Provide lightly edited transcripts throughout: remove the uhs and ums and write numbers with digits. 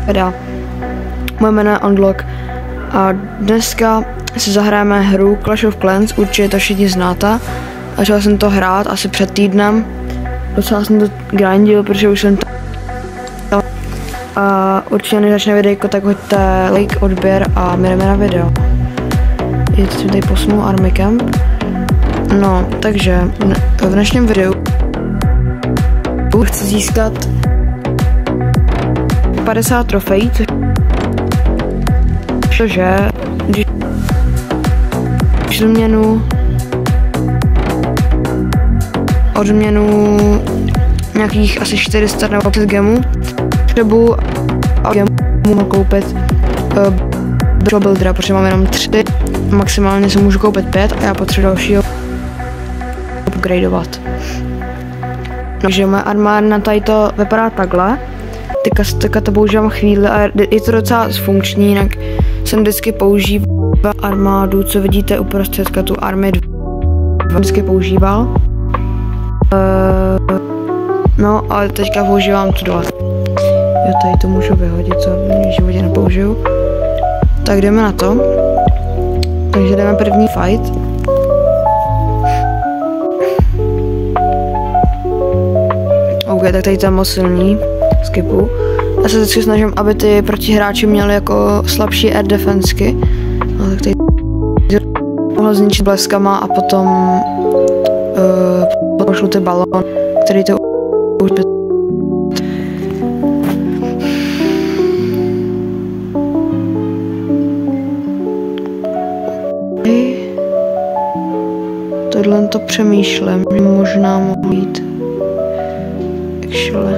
Teda, moje jméno je Unlock a dneska si zahrajeme hru Clash of Clans, určitě to všichni znáte. Začal jsem to hrát asi před týdnem, docela jsem to grindil, protože už jsem to a určitě než začne videjko, tak hoďte like, odběr a my jdeme na video. Je to tady posunul Army Camp. No, takže v dnešním videu chci získat 50 trofejí, cože když odměnu nějakých asi 400 nebo 5 gemů potřebuji a gemu mohu koupit buildera, protože mám jenom 3, maximálně si můžu koupit 5 a já potřebuji dalšího upgradeovat. Takže moje armádna tady to vypadá takhle. Teďka to používám chvíli a je to docela funkční, jinak jsem vždycky používal armádu, co vidíte uprostřed, tu Army 2 vždycky používal. No, ale teďka používám tu 2. Jo, tady to můžu vyhodit, co v životě nepoužiju. Tak jdeme na to. Takže jdeme první fight. OK, tak tady to je moc silný. Skipu. Já se vždycky snažím, aby ty protihráči měli jako slabší air defensky. No, tak tady mohl zničit bleskama a potom pošlu ty balon, který to už tohle to přemýšlím, možná mohu jít. Actually.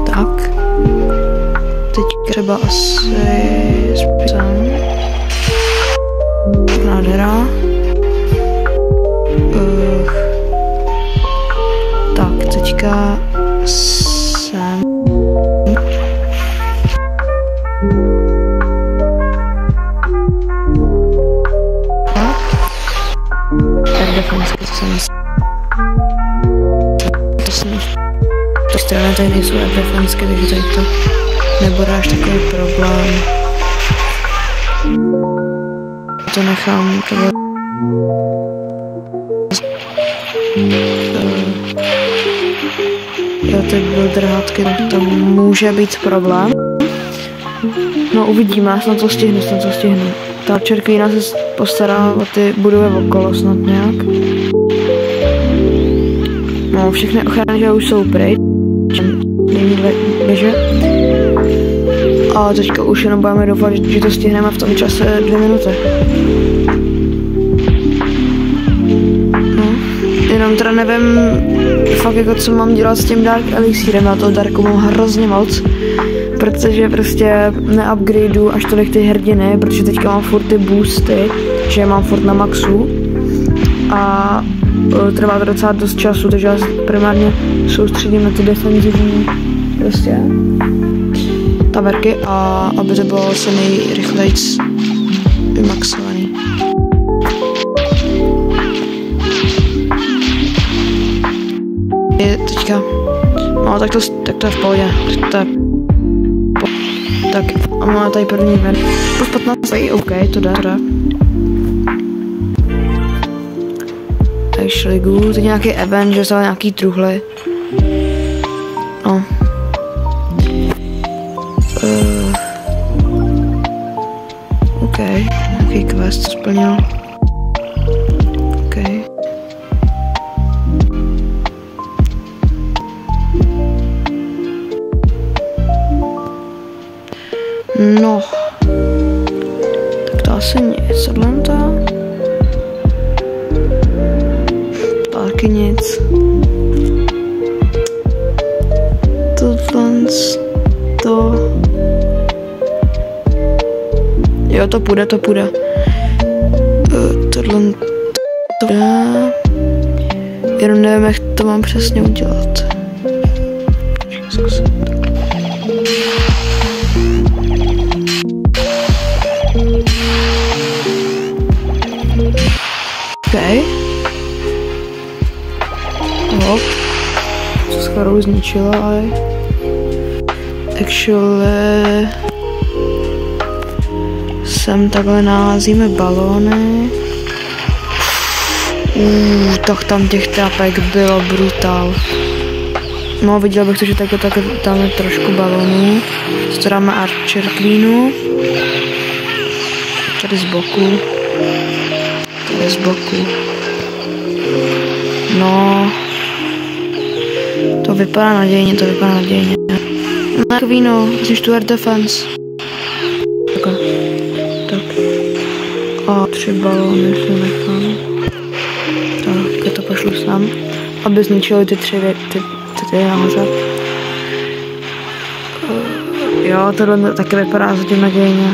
Tak. Teď třeba asi zpětám. Nádhera. Tak, teďka sem. To strany tady nejsou defenské, takže tady to nebude až takový problém. To nechám tohle. Jo, ty builderhátky, to může být problém. No uvidíme, já snad to stihnu, Ta čerkvína se postará o ty budovy okolo snad nějak. No, všechny ochrany, že už jsou pryč. Není běže. A teďka už jenom budeme doufat, že to stihneme v tom čase 2 minuty. No, jenom teda nevím fakt jako co mám dělat s tím Dark Elixírem, na toho Darku mám hrozně moc. Protože prostě neupgradeu až tolik ty hrdiny, protože teďka mám furt ty boosty, že mám furt na maxu. A trvá to docela dost času, takže já primárně soustředím na ty defenzivní prostě taverky a aby to bylo se nejrychleji vymaxovaný. Je teďka, no tak to je v pohodě, tak a máme tady první ven. Plus 15, OK, to jde. Actually good, teď nějaký event, že jsou nějaký truhly. No. OK, nějaký quest splnil. OK. No. Tak to asi nic, Atlanta. Taky nic. To... Jo, to půjde. Tohle... To... Jenom nevím, jak to mám přesně udělat. Zkusím. OK. Hop. Co skoro zničila, ale... Actually... Sem takhle naházíme balóny. Tak tam těch trapek bylo brutál. No, viděl bych to, že tak dáme trošku balónů. Co dáme Archer Queenu. Tady z boku. Tady z boku. No. To vypadá nadějně, No, Queenu, jsi tu air defense. Tak. A 3 balóny si nechám. Tak, já to pošlu sám. Aby zničili ty 3 ty nahoře. Jo, tohle taky vypadá zatím nadějně.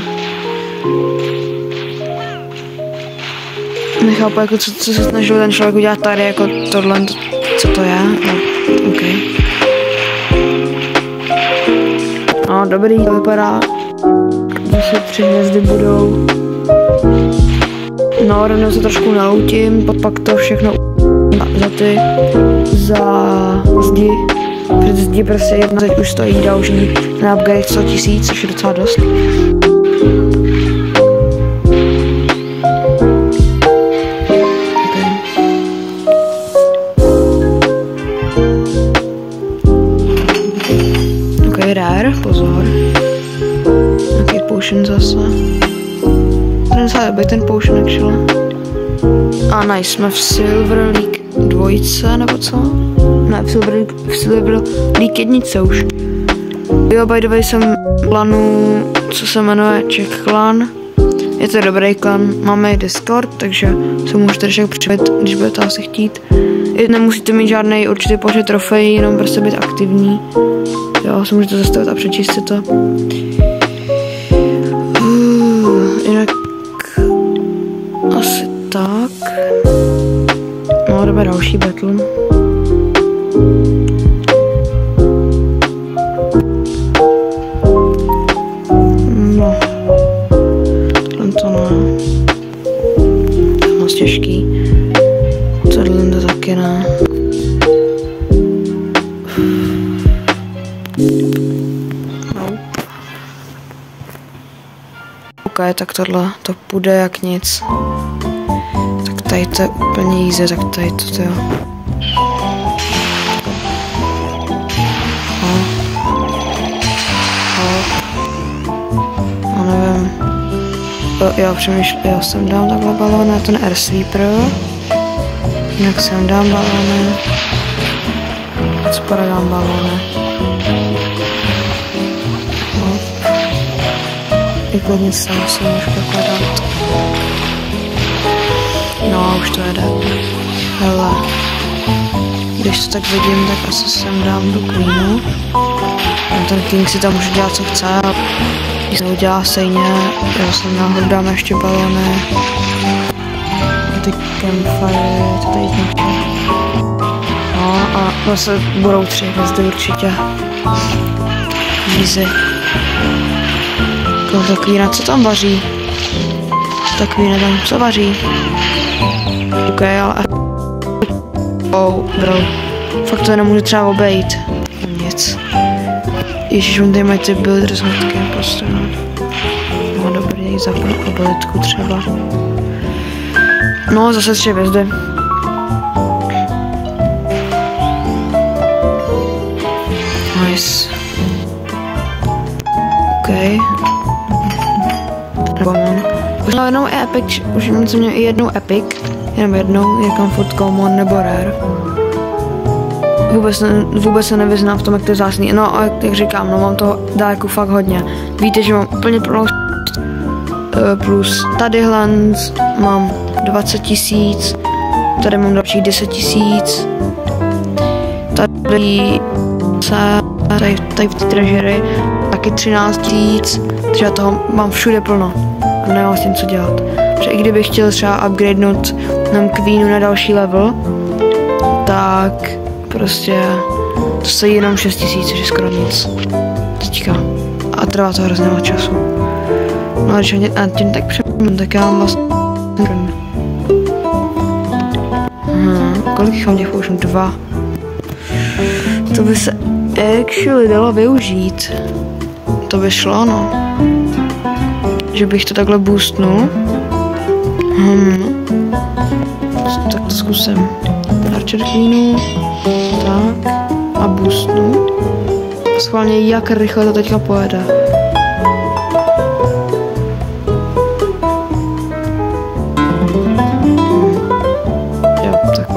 Nechápu, jako co se snažil ten člověk udělat tady, jako tohle, co to je. No, OK. No, dobrý, to vypadá. Zase 3 hvězdy budou. No, rovnou se trošku naloutím, pak to všechno za zdi. Před zdi prostě jedna teď už stojí další na upgrade 100 000, což je docela dost. OK, rare, pozor. Nějaký potion zase. Ten docela dobrý ten potion actually. A nice, jsme v Silver League 2, nebo co? Ne, v Silver League 1 už. Jo, by the way, jsem v klanu, co se jmenuje Czech Clan. Je to dobrý klan, máme i Discord, takže se můžete však připojit, když budete asi chtít. I nemusíte mít žádný určitý počet trofejí, jenom prostě být aktivní. Jo, se můžete zastavit a přečíst si to. Jinak asi tak. No, jdeme další battle. No. Tohle to ne. To je moc těžký. Tohle to taky ne. Nope. OK, tak tohle to půjde jak nic. Tak tady to je úplně easy, tak tady to jo. No nevím. Jo, přemýšlím, sem dám takhle balóny, ten Air Sweeper. Jinak sem dám balóny. Spora dám balóny. No. I klidně sem si můžu takhle dát. No, už to jede. Hele. Když to tak vidím, tak asi sem dám do Queenu. Ten King si tam může dělat, co chce. Když se udělá stejně, já sem náhodou dám ještě balony. Ty campfire, to tady zničí. No a zase budou 3 hvězdy určitě. Easy. Ta Queena, co tam vaří? Ta Queena tam co vaří? OK, ale... Oh, bro. Fakt to nemůžu třeba obejít. Nic. Ježiš, on tady mají ty builder zhodky, prostě no. No dobrý, zapnu abilitku třeba. No, zase 3 hvězdy. Nice. OK. Už mám jednou epic, už jsem měl i jednou epic. Jenom jednou, někam furt common nebo rare. Vůbec se nevyznám v tom, jak to je vzácný. No a jak říkám, no mám toho dárku fakt hodně. Víte, že mám úplně plnou plus tadyhle mám 20 000, tady mám dalších 10 000, tady v té treasury taky 13 000, takže já toho mám všude plno a nemám s tím co dělat. Protože i kdybych chtěl třeba upgradenout nám Queenu na další level, tak prostě to stojí jenom 6 000, což je skoro nic. Teďka. A trvá to hrozně moc času. No a když tím tak přemýšlím, tak já mám vlastně Kolik jich mám těch potion? 2. To by se actually dalo využít. To by šlo, no. Že bych to takhle boostnul. Tak to zkusím. Archer Queenu. Tak. A boostnu. Schválně, jak rychle to teďka pojede. Jo, tak.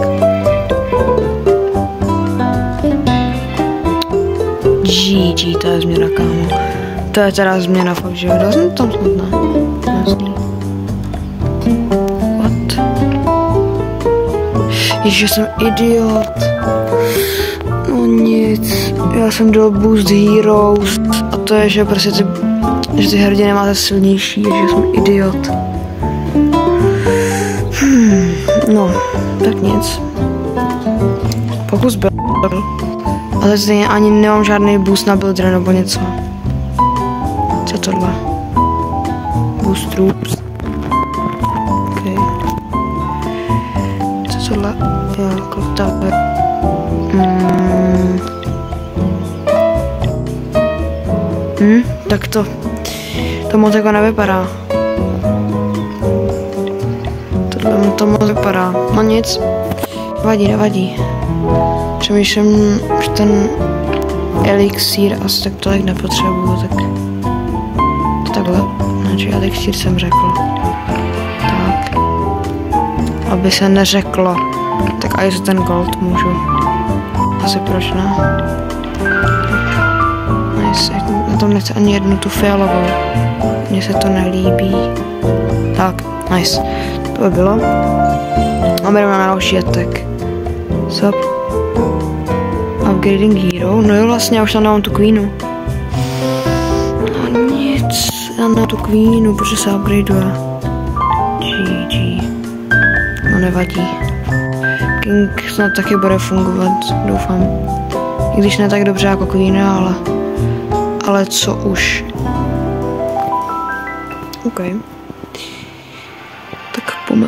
GG, to je změna, kámo. To je teda změna, fakt, že jo? Dal jsem tam snad, ne? Jasný. What? Ježiš, jsem idiot. No nic. Já jsem dal Boost Heroes. A to je, že prostě ty hrdiny máte silnější, že jsem idiot. No, tak nic. Pokus byl. A teď stejně ani nemám žádný boost na buildra nebo něco. Co tohle? Boost troops. Okay. Co tohle? Jo, clock tower. Tak to moc jako nevypadá. Tohle to moc vypadá. No nic. Nevadí. Přemýšlím, že ten elixír asi tak tolik nepotřebuju, tak to takhle. Znači elixír jsem řekl. Tak. Aby se neřeklo. Tak a jestli ten gold můžu. Asi proč ne? Nice. Na tom nechci ani jednu tu fialovou. Mně se to nelíbí. Tak, nice. To by bylo. A jdeme na další attack. Sup. Upgrading hero. No jo, vlastně já už tam nemám tu queenu. No nic. Já nemám tu queenu, protože se upgradeuje. GG. No nevadí. King snad taky bude fungovat, doufám. I když ne tak dobře jako queena, ale co už. OK. Tak pome.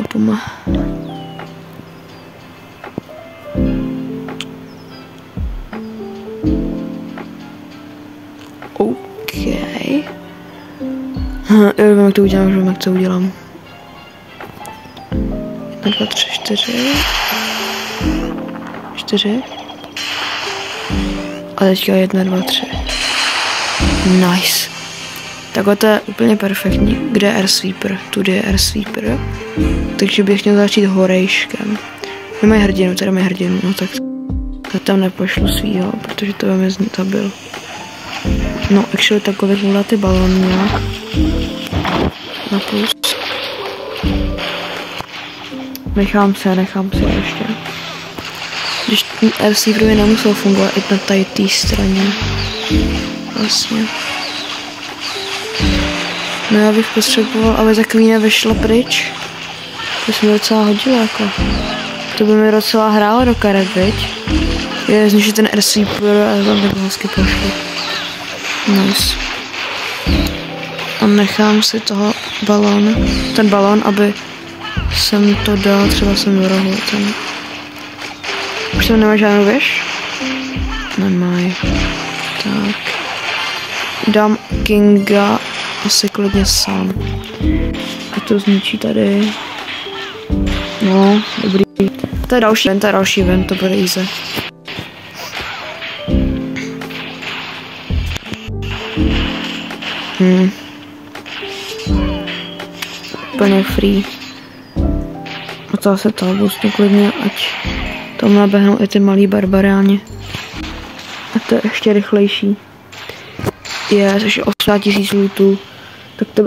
OK. Já vím, jak to udělám. 1, 2, 3, 4. A teďka 1, 2, 3. Nice. Takhle to je úplně perfektní. Kde je Air Sweeper? Tudy je Air Sweeper. Takže bych měl začít horejškem. Nemají hrdinu, no tak tam nepošlu svýho, protože to by mi zabil. No, actually takové vyhledá ty balony nějak. Na plus. Nechám se ještě. Když ten Air Sweeper by nemusel fungovat i na tady té straně. Vlastně. No já bych potřeboval, aby ta queena vyšla pryč. To se mi docela hodilo jako. To by mi docela hrálo do karet, viď? Je zničit ten Air Sweeper a tam tak hezky pošlu. Nice. A nechám si toho ten balón, aby jsem to dal třeba sem do rohu. Už tam nemá žádnou věž? Nemají. Tak. Dám Kinga asi klidně sám. A to zničí tady. No, dobrý. To je další event, to bude easy. Úplně free. A to se to boostnu klidně, ať tam naběhnou i ty malý barbariáni. A to je ještě rychlejší. Je až 80 000 lootů.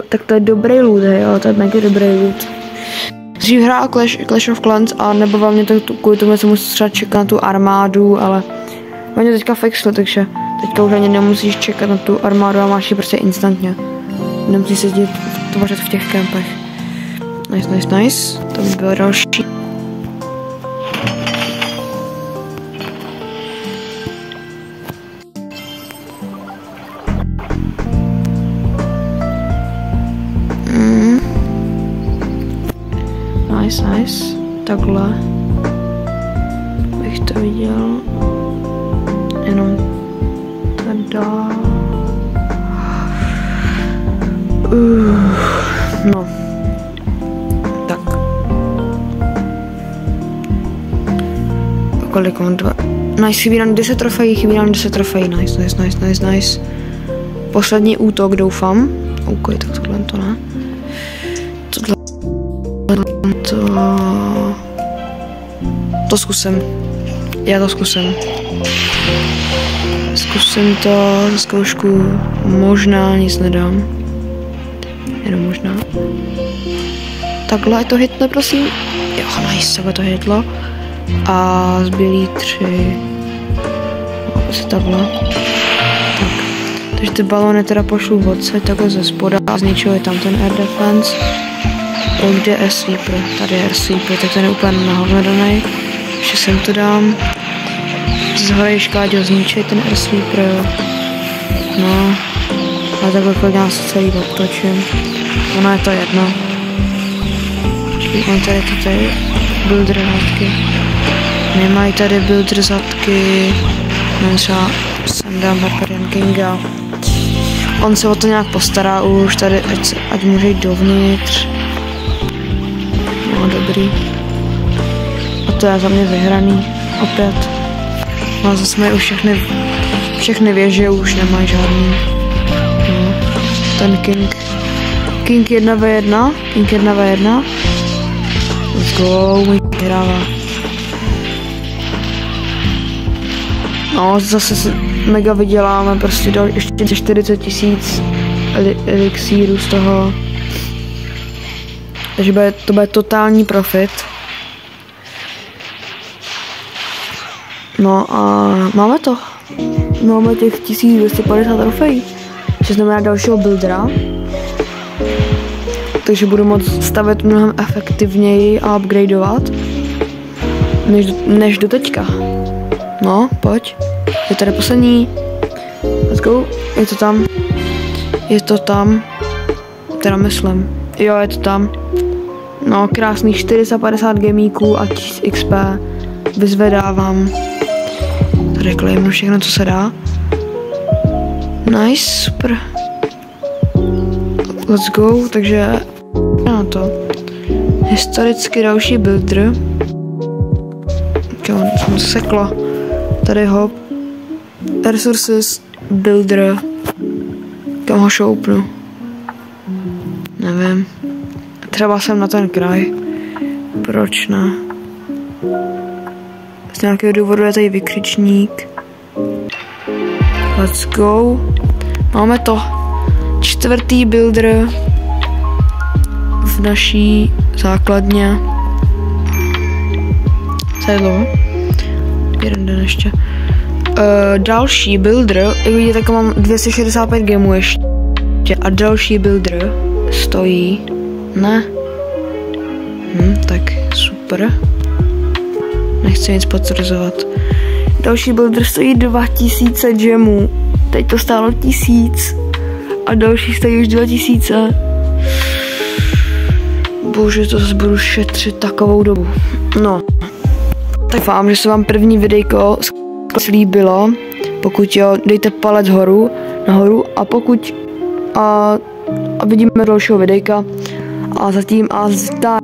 Tak to je dobrý loot, jo, to je mega dobrý loot. Dřív hrál Clash of Clans a nebavil mě to kvůli tomu, že musím třeba čekat na tu armádu, ale oni to teďka fixli, takže teďka už ani nemusíš čekat na tu armádu a máš ji prostě instantně. Nemusíš sedět tvořit v těch kempech. Nice. To by bylo další. Nice. Takhle. to viděl. Jenom tada. No. Tak. Kolik mám? 2. Nice, chybí nám 10 trofejí, nice. Poslední útok, doufám. OK, tak tohle to ne. To zkusím. Já to zkusím. Zkusím to za zkoušku. Možná nic nedám. Jenom možná. Takhle to hitne, prosím. Jo, nice, takhle to hitlo. A zbylí 3. Asi takhle. Tak. Takže ty balony teda pošlu odsaď takhle ze spoda. A z něčeho je tam ten air defense. Kde je air sweeper? Tady je air sweeper, tak ten je úplně nahovnadanej. Ještě sem to dám. Z hory škádě zničit ten air sweeper, jo. No. A takhle klidně se celý obtočím. Ono je to jedno. Mám tady builder zadky. Nemají tady builder zadky. No třeba sem dám Barbarian Kinga. On se o to nějak postará už tady, ať může jít dovnitř. No dobrý. A to je za mě vyhraný. Opět. No zase mají už všechny věže už nemají žádný. No. Ten King. King 1v1. Let's go, můj vyhrává. No, zase se mega vyděláme, prostě ještě 40 000 elixírů z toho. Takže to bude totální profit. No a máme to. Máme těch 1250 trofejí. Což znamená dalšího buildera. Takže budu moct stavět mnohem efektivněji a upgradeovat než do teďka. No, pojď. Je tady poslední. Let's go. Je to tam. Teda myslím. Jo, je to tam. No, krásných 450 gemíků a 1000 XP. Vyzvedávám. Tady klejmnu všechno, co se dá. Nice, super. Let's go, takže na to. Historicky další builder. Jo, jsem se sekla. Tady ho. Resources builder. Kam ho šoupnu? Nevím. Třeba jsem na ten kraj. Proč ne? Z nějakého důvodu je tady vykřičník. Let's go. Máme to. 4. builder v naší základně. Co je dlouho? Jeden den ještě. Další builder, jak vidíte, tak mám 265 gemů ještě. A další builder stojí. Ne. Tak super. Nechci nic potvrzovat. Další builder stojí 2000 gemů. Teď to stálo 1000. A další stojí už 2000. Bože, to zase budu šetřit takovou dobu. No. Tak doufám, že se vám první videjko slíbilo. Pokud jo, dejte palec nahoru a pokud a vidíme dalšího videjka. A zatím a zdar.